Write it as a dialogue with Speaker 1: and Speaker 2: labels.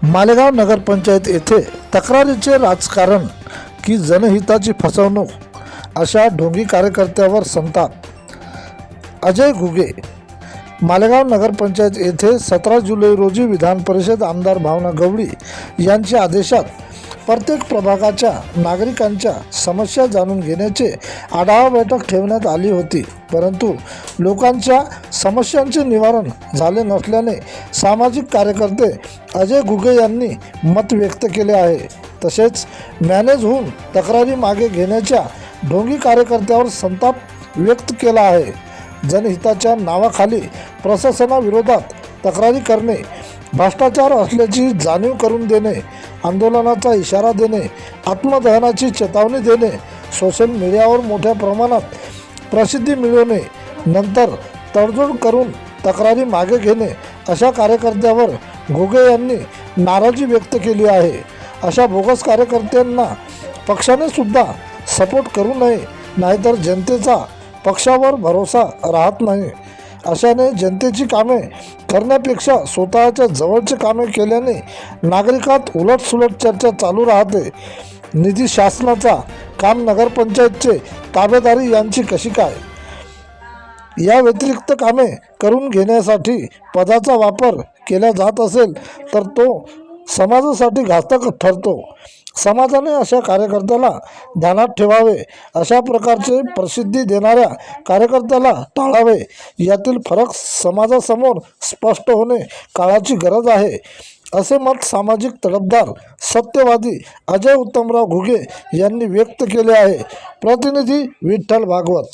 Speaker 1: मालेगाव नगरपंचायत येथे तक्रारीचे राजकारण की जनहिताची फसवणूक, अशा ढोंगी कार्यकर्त्यावर संताप. अजय घुगे. मालेगाव नगरपंचायत येथे 17 जुलै रोजी विधान परिषद आमदार भावना गवळी यांच्या आदेशात प्रत्येक प्रभागाच्या नागरिकांच्या समस्या जाणून घेण्याचे आढावा बैठक ठेवण्यात आली होती. परंतु लोकांच्या समस्यांचे निवारण झाले नसल्याने सामाजिक कार्यकर्ते अजय घुगे यांनी मत व्यक्त केले आहे. तसेच मॅनेज होऊन तक्रारी मागे घेण्याच्या ढोंगी कार्यकर्त्यावर संताप व्यक्त केला आहे. जनहिताच्या नावाखाली प्रशासनाविरोधात तक्रारी करणे, भ्रष्टाचार असल्याची जाणीव करून देणे, आंदोलनाचा इशारा देणे, आत्मदहनाची चेतावणी देणे, सोशल मीडियावर मोठ्या प्रमाणात प्रसिद्धी मिळवणे, नंतर तडजोड करून तक्रारी मागे घेणे, अशा कार्यकर्त्यावर घुगे यांनी नाराजी व्यक्त केली आहे. अशा बोगस कार्यकर्त्यांना पक्षाने सुद्धा सपोर्ट करू नये, नाहीतर जनतेचा पक्षावर भरोसा राहत नाही. अशाने जनतेची कामे करण्यापेक्षा स्वतःच्या जवळचे कामे केल्याने नागरिकात उलटसुलट चर्चा चालू राहते. निधी शासनाचा, काम नगरपंचायतचे ताबेदारी यांची कशी काय, या व्यतिरिक्त कामे करून घेण्यासाठी पदाचा वापर केला जात असेल तर तो समाजासाठी घातक ठरतो. समाजाने अशा कार्यकर्त्याला ध्यानात ठेवावे. अशा प्रकारचे प्रसिद्धी देणाऱ्या कार्यकर्त्याला टाळावे. यातील फरक समाजासमोर स्पष्ट होणे काळाची गरज आहे, असे मत सामाजिक तडफदार, सत्यवादी अजय उत्तमराव घुगे यांनी व्यक्त केले आहे. प्रतिनिधी विठ्ठल भागवत.